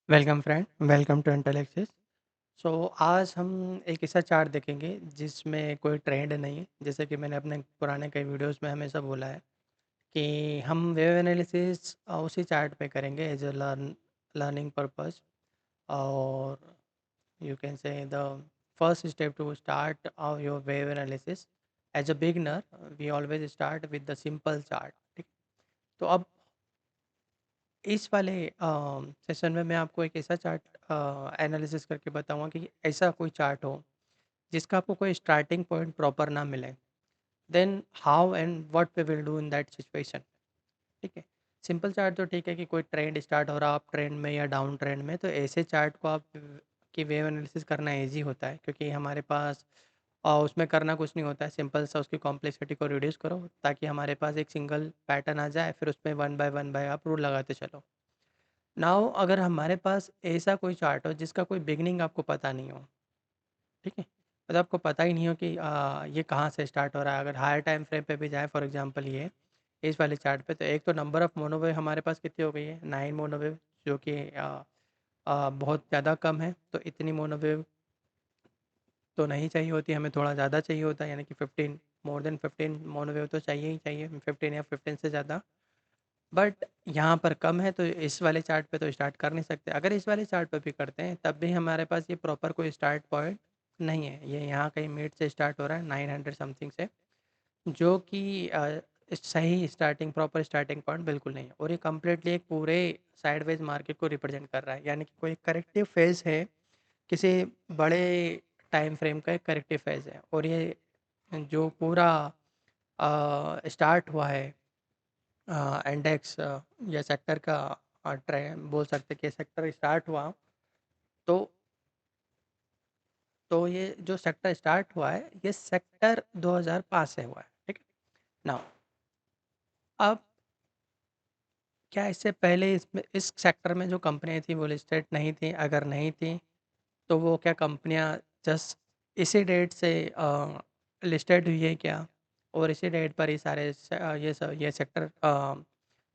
Welcome friend, welcome to Intellexis. So आज हम एक ऐसा चार्ट देखेंगे जिसमें कोई ट्रेंड नहीं है। जैसे कि मैंने अपने पुराने कई वीडियोस में हमेशा बोला है कि हम वेव एनालिसिस उसी चार्ट पे करेंगे एज अ लर्निंग पर्पस। और you can say the first step to start your wave analysis as a beginner, we always start with the simple chart. ठीक। तो अब इस वाले सेशन में मैं आपको एक ऐसा चार्ट एनालिसिस करके बताऊंगा कि ऐसा कोई चार्ट हो जिसका आपको कोई स्टार्टिंग पॉइंट प्रॉपर ना मिले, then how and what we will do in that situation. ठीक है। सिंपल चार्ट तो ठीक है कि कोई ट्रेंड स्टार्ट हो रहा आप ट्रेंड में या डाउन ट्रेंड में, तो ऐसे चार्ट को आप की वेव एनालिसिस करना ईजी होता है क्योंकि हमारे पास उसमें करना कुछ नहीं होता है। सिंपल सा उसकी कॉम्प्लेक्सिटी को रिड्यूस करो ताकि हमारे पास एक सिंगल पैटर्न आ जाए, फिर उसमें वन बाय आप रूल लगाते चलो। नाउ अगर हमारे पास ऐसा कोई चार्ट हो जिसका कोई बिगनिंग आपको पता नहीं हो, ठीक है, मतलब आपको पता ही नहीं हो कि ये कहाँ से स्टार्ट हो रहा है। अगर हायर टाइम फ्रेम पे भी जाए, फॉर एग्जांपल ये इस वाले चार्ट पे, तो एक तो नंबर ऑफ मोनोवेव हमारे पास कितनी हो गई है, 9 मोनोवेव, जो कि बहुत ज़्यादा कम है। तो इतनी मोनोवेव तो नहीं चाहिए होती, हमें थोड़ा ज़्यादा चाहिए होता है, यानी कि 15, मोर देन 15 मोनोवेव तो चाहिए ही चाहिए, 15 या 15 से ज़्यादा। बट यहाँ पर कम है तो इस वाले चार्ट पे तो स्टार्ट कर नहीं सकते। अगर इस वाले चार्ट पे भी करते हैं तब भी हमारे पास ये प्रॉपर कोई स्टार्ट पॉइंट नहीं है। ये यहाँ कहीं मिड से स्टार्ट हो रहा है 900 समथिंग से, जो कि सही स्टार्टिंग प्रॉपर स्टार्टिंग पॉइंट बिल्कुल नहीं है। और ये कम्प्लीटली एक पूरे साइडवेज मार्केट को रिप्रेजेंट कर रहा है, यानी कि कोई करेक्टिव फेज है, किसी बड़े टाइम फ्रेम का एक करेक्टिव फेज है। और ये जो पूरा स्टार्ट हुआ है इंडेक्स या सेक्टर का ट्रेंड बोल सकते हैं कि सेक्टर स्टार्ट हुआ, तो ये जो सेक्टर स्टार्ट हुआ है ये सेक्टर 2005 से हुआ है। ठीक है। नाउ अब क्या इससे पहले इसमें इस सेक्टर में जो कंपनियां थी वो लिस्टेड नहीं थी? अगर नहीं थी तो वो क्या कंपनियां जस्ट इसी डेट से लिस्टेड हुई है क्या, और इसी डेट पर ही सारे ये सेक्टर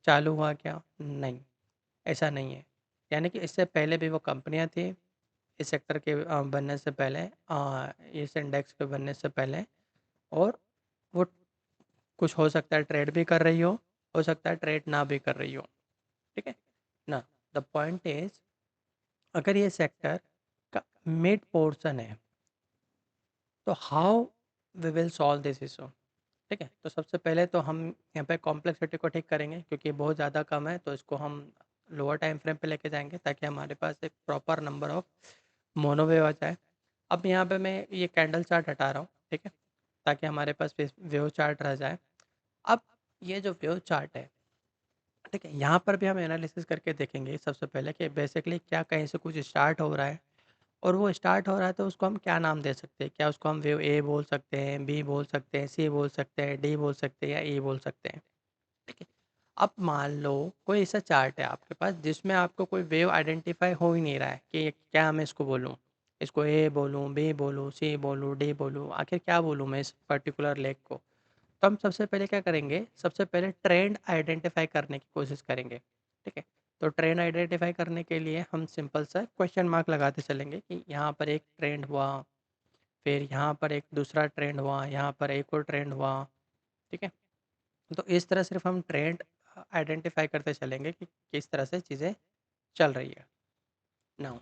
चालू हुआ क्या? नहीं, ऐसा नहीं है। यानी कि इससे पहले भी वो कंपनियां थी, इस सेक्टर के बनने से पहले, इस इंडेक्स के बनने से पहले। और वो कुछ हो सकता है ट्रेड भी कर रही हो सकता है ट्रेड ना भी कर रही हो। ठीक है ना। द पॉइंट इज, अगर ये सेक्टर का मिड पोर्शन है तो how we will solve this issue. ठीक है। तो सबसे पहले तो हम यहाँ पे कॉम्प्लेक्सिटी को ठीक करेंगे क्योंकि ये बहुत ज़्यादा कम है, तो इसको हम लोअर टाइम फ्रेम पे लेके जाएंगे ताकि हमारे पास एक प्रॉपर नंबर ऑफ मोनोवेव आ जाए। अब यहाँ पे मैं ये कैंडल चार्ट हटा रहा हूँ, ठीक है, ताकि हमारे पास वेव चार्ट रह जाए। अब ये जो वेव चार्ट है, ठीक है, यहाँ पर भी हम एनालिसिस करके देखेंगे सबसे पहले कि बेसिकली क्या कहीं से कुछ स्टार्ट हो रहा है, और वो स्टार्ट हो रहा है तो उसको हम क्या नाम दे सकते हैं। क्या उसको हम वेव ए बोल सकते हैं, बी बोल सकते हैं, सी बोल सकते हैं, डी बोल सकते हैं, या ई बोल सकते हैं। ठीक है। अब मान लो कोई ऐसा चार्ट है आपके पास जिसमें आपको कोई वेव आइडेंटिफाई हो ही नहीं रहा है कि क्या मैं इसको बोलूँ, इसको ए बोलूँ, बी बोलूँ, सी बोलूँ, डी बोलूँ, आखिर क्या बोलूँ मैं इस पर्टिकुलर लेग को। तो हम सबसे पहले क्या करेंगे, सबसे पहले ट्रेंड आइडेंटिफाई करने की कोशिश करेंगे। ठीक है। तो ट्रेंड आइडेंटिफाई करने के लिए हम सिंपल सा क्वेश्चन मार्क लगाते चलेंगे कि यहाँ पर एक ट्रेंड हुआ, फिर यहाँ पर एक दूसरा ट्रेंड हुआ, यहाँ पर एक और ट्रेंड हुआ। ठीक है। तो इस तरह सिर्फ हम ट्रेंड आइडेंटिफाई करते चलेंगे कि किस तरह से चीज़ें चल रही है। नाउ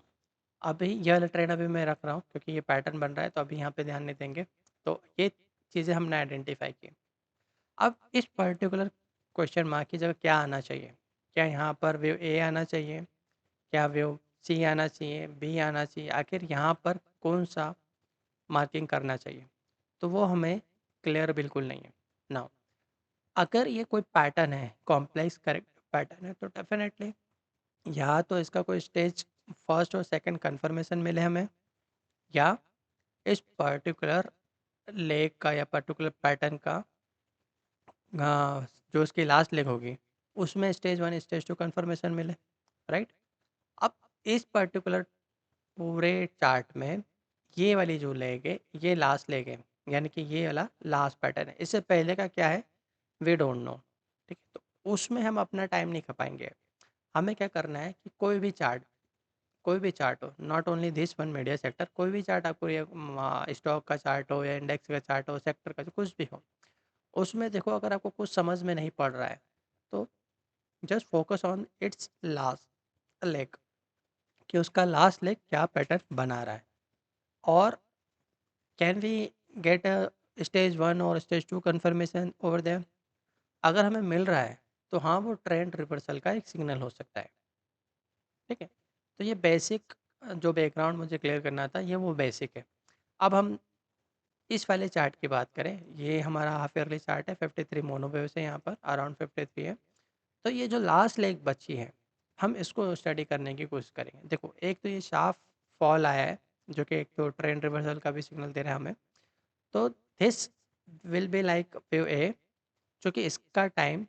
अभी यह वाला ट्रेंड अभी मैं रख रहा हूँ क्योंकि ये पैटर्न बन रहा है, तो अभी यहाँ पे ध्यान नहीं देंगे। तो ये चीज़ें हमने आइडेंटिफाई की। अब इस पर्टिकुलर क्वेश्चन मार्क की जगह क्या आना चाहिए? क्या यहाँ पर वेव ए आना चाहिए? क्या वेव सी आना चाहिए, बी आना चाहिए? आखिर यहाँ पर कौन सा मार्किंग करना चाहिए? तो वो हमें क्लियर बिल्कुल नहीं है। नाउ अगर ये कोई पैटर्न है, कॉम्प्लेक्स करेक्ट पैटर्न है, तो डेफिनेटली या तो इसका कोई स्टेज फर्स्ट और सेकंड कंफर्मेशन मिले हमें, या इस पर्टिकुलर लेग का या पर्टिकुलर पैटर्न का जो उसकी लास्ट लेग होगी उसमें stage one stage two confirmation मिले। राइट। अब इस पर्टिकुलर पूरे चार्ट में ये वाली जो लेग है ये लास्ट लेग है, यानी कि ये वाला लास्ट पैटर्न है। इससे पहले का क्या है, वी डोंट नो। ठीक है। तो उसमें हम अपना टाइम नहीं खपाएंगे। हमें क्या करना है कि कोई भी चार्ट कोई भी चार्ट हो, not only this one media sector, कोई भी चार्ट आपको ये स्टॉक का चार्ट हो या इंडेक्स का चार्ट हो, सेक्टर का कुछ भी हो, उसमें देखो अगर आपको कुछ समझ में नहीं पड़ रहा है तो just focus on it's last leg, कि उसका लास्ट लेग क्या पैटर्न बना रहा है, और can we get a stage one और stage two confirmation over there. अगर हमें मिल रहा है तो हाँ, वो ट्रेंड रिवर्सल का एक सिग्नल हो सकता है। ठीक है, तो ये बेसिक जो बैकग्राउंड मुझे क्लियर करना था, ये वो बेसिक है। अब हम इस वाले चार्ट की बात करें, ये हमारा हाफ ईयरली चार्ट है, 53 मोनोवेव से यहाँ पर अराउंड 53 है। तो ये जो लास्ट लेग बची है, हम इसको स्टडी करने की कोशिश करेंगे। देखो, एक तो ये शार्प फॉल आया है, जो कि एक तो ट्रेंड रिवर्सल का भी सिग्नल दे रहा है हमें। तो this will be like wave A, जो कि इसका टाइम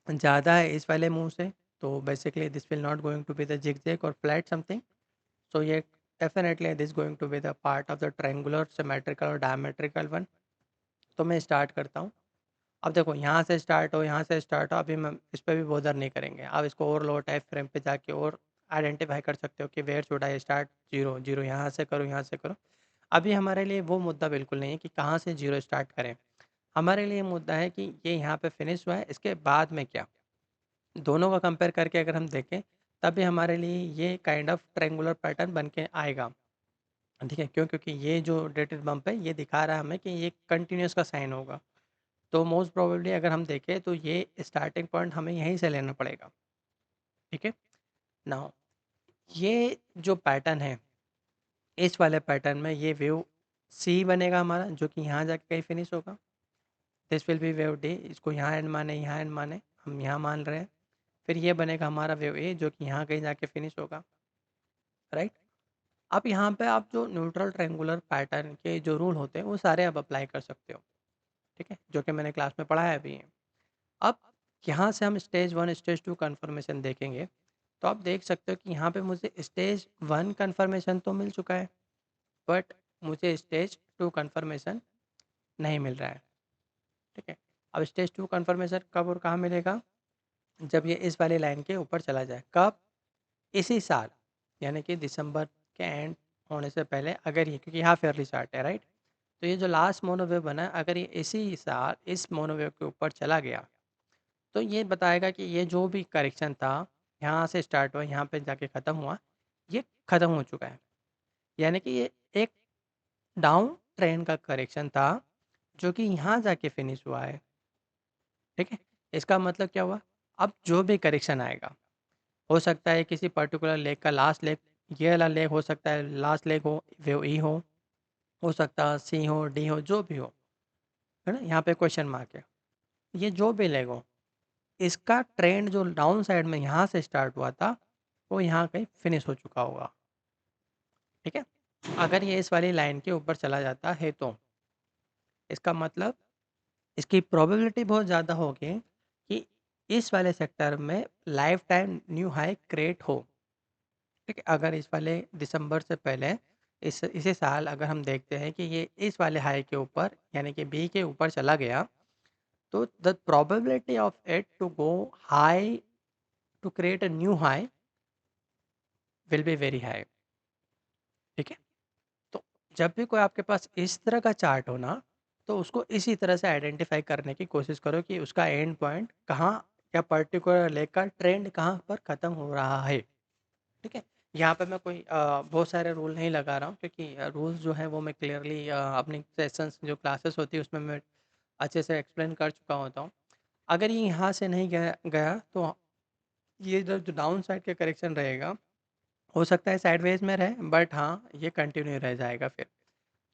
ज़्यादा है इस वाले मूव से, तो basically this will not going to be the zigzag और फ्लैट समथिंग। सो ये definitely this going to be the part of the triangular symmetrical और डायमेट्रिकल वन। तो मैं स्टार्ट करता हूँ। अब देखो, यहाँ से स्टार्ट हो, यहाँ से स्टार्ट हो, अभी मैं इस पे भी बॉदर नहीं करेंगे। आप इसको और लोअर टाइम फ्रेम पे जाके और आइडेंटिफाई कर सकते हो कि where should I start, zero zero यहाँ से करो, यहाँ से करो। अभी हमारे लिए वो मुद्दा बिल्कुल नहीं है कि कहाँ से जीरो स्टार्ट करें। हमारे लिए मुद्दा है कि ये यहाँ पे फिनिश हुआ है, इसके बाद में क्या। दोनों का कंपेयर करके अगर हम देखें, तभी हमारे लिए ये काइंड ऑफ ट्रायंगुलर पैटर्न बन के आएगा। ठीक है, क्यों? क्योंकि ये जो डेटेड बम्प है, ये दिखा रहा है हमें कि ये कंटिन्यूस का साइन होगा। तो मोस्ट प्रोबेबली अगर हम देखें तो ये स्टार्टिंग पॉइंट हमें यहीं से लेना पड़ेगा। ठीक है, नाउ ये जो पैटर्न है, इस वाले पैटर्न में ये वेव सी बनेगा हमारा, जो कि यहाँ जाके कहीं फिनिश होगा। This will B wave D, इसको यहाँ एंड माने, यहाँ एंड माने, हम यहाँ मान रहे हैं। फिर ये बनेगा हमारा वेव ए, जो कि यहाँ कहीं जाके फिनिश होगा। राइट, अब यहाँ पे आप जो न्यूट्रल ट्रायंगुलर पैटर्न के जो रूल होते हैं, वो सारे आप अप्लाई कर सकते हो। ठीक है, जो कि मैंने क्लास में पढ़ाया भी है। अब यहाँ से हम stage one stage two confirmation देखेंगे, तो आप देख सकते हो कि यहाँ पे मुझे स्टेज वन कन्फर्मेशन तो मिल चुका है, बट मुझे स्टेज टू कन्फर्मेशन नहीं मिल रहा है। ठीक है, अब स्टेज टू कन्फर्मेशन कब और कहाँ मिलेगा? जब ये इस वाली लाइन के ऊपर चला जाए। कब? इसी साल, यानी कि दिसंबर के एंड होने से पहले, अगर ये, क्योंकि हाफ ईयरली चार्ट है, राइट। तो ये जो लास्ट मोनोवेव बना है, अगर ये इसी साल इस मोनोवेव के ऊपर चला गया, तो ये बताएगा कि ये जो भी करेक्शन था, यहाँ से स्टार्ट हुआ, यहाँ पे जाके ख़त्म हुआ, ये ख़त्म हो चुका है। यानी कि ये एक डाउन ट्रेंड का करेक्शन था, जो कि यहाँ जाके फिनिश हुआ है। ठीक है, इसका मतलब क्या हुआ? अब जो भी करेक्शन आएगा, हो सकता है किसी पर्टिकुलर लेग का लास्ट लेग, ये वाला लेग हो सकता है लास्ट लेग हो, वेव ई हो सकता है सी हो, डी हो, जो भी हो, है ना? यहाँ पे क्वेश्चन मार्क है। ये जो भी लेग हो, इसका ट्रेंड जो डाउन साइड में यहाँ से स्टार्ट हुआ था, वो यहाँ कहीं फिनिश हो चुका होगा। ठीक है, अगर ये इस वाली लाइन के ऊपर चला जाता है, तो इसका मतलब इसकी प्रोबेबिलिटी बहुत ज़्यादा होगी कि इस वाले सेक्टर में life time new high create हो। ठीक है, अगर इस वाले दिसंबर से पहले इसी साल अगर हम देखते हैं कि ये इस वाले हाई के ऊपर, यानी कि बी के ऊपर चला गया, तो the probability of it to go high, to create a new high, will be very high. ठीक है, तो जब भी कोई आपके पास इस तरह का चार्ट हो ना, तो उसको इसी तरह से आइडेंटिफाई करने की कोशिश करो कि उसका एंड पॉइंट कहाँ, या पर्टिकुलर लेग का ट्रेंड कहाँ पर ख़त्म हो रहा है। ठीक है, यहाँ पे मैं कोई बहुत सारे रूल नहीं लगा रहा हूँ, क्योंकि रूल्स जो है वो मैं क्लियरली अपनी सेशंस जो क्लासेस होती है उसमें मैं अच्छे से एक्सप्लेन कर चुका होता हूँ। अगर ये यहाँ से नहीं गया गया, तो ये जो डाउन साइड का करेक्शन रहेगा, हो सकता है साइडवेज में रहे, बट हाँ, ये कंटिन्यू रह जाएगा फिर।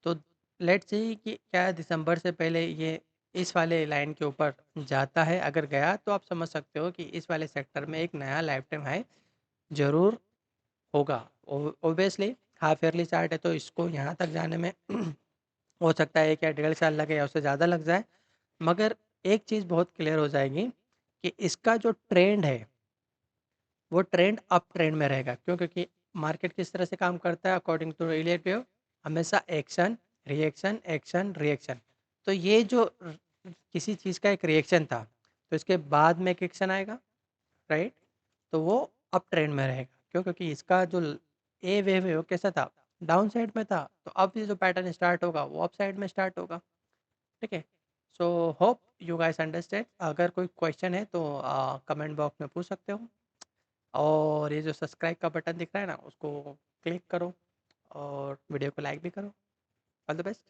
तो लेट्स सी कि क्या दिसंबर से पहले ये इस वाले लाइन के ऊपर जाता है, अगर गया तो आप समझ सकते हो कि इस वाले सेक्टर में एक नया लाइफ टाइम हाई ज़रूर होगा। ऑब्वियसली हाफ ईयरली चार्ट है, तो इसको यहाँ तक जाने में हो सकता है 1 या 1.5 साल लगे या उससे ज़्यादा लग जाए। मगर एक चीज़ बहुत क्लियर हो जाएगी कि इसका जो ट्रेंड है, वो ट्रेंड अप ट्रेंड में रहेगा। क्यों? क्योंकि मार्केट किस तरह से काम करता है अकॉर्डिंग टू इलियट वेव, हमेशा एक्शन, रिएक्शन, एक्शन, रिएक्शन। तो ये जो किसी चीज़ का एक रिएक्शन था, तो इसके बाद में एक एक्शन आएगा, राइट? तो वो अप ट्रेंड में रहेगा। क्यों? क्योंकि इसका जो ए वेव कैसा था, डाउन साइड में था, तो अब ये जो पैटर्न स्टार्ट होगा वो अप साइड में स्टार्ट होगा। ठीक है, so hope you guys understand. अगर कोई क्वेश्चन है तो कमेंट बॉक्स में पूछ सकते हो, और ये जो सब्सक्राइब का बटन दिख रहा है ना, उसको क्लिक करो और वीडियो को लाइक भी करो। All the best.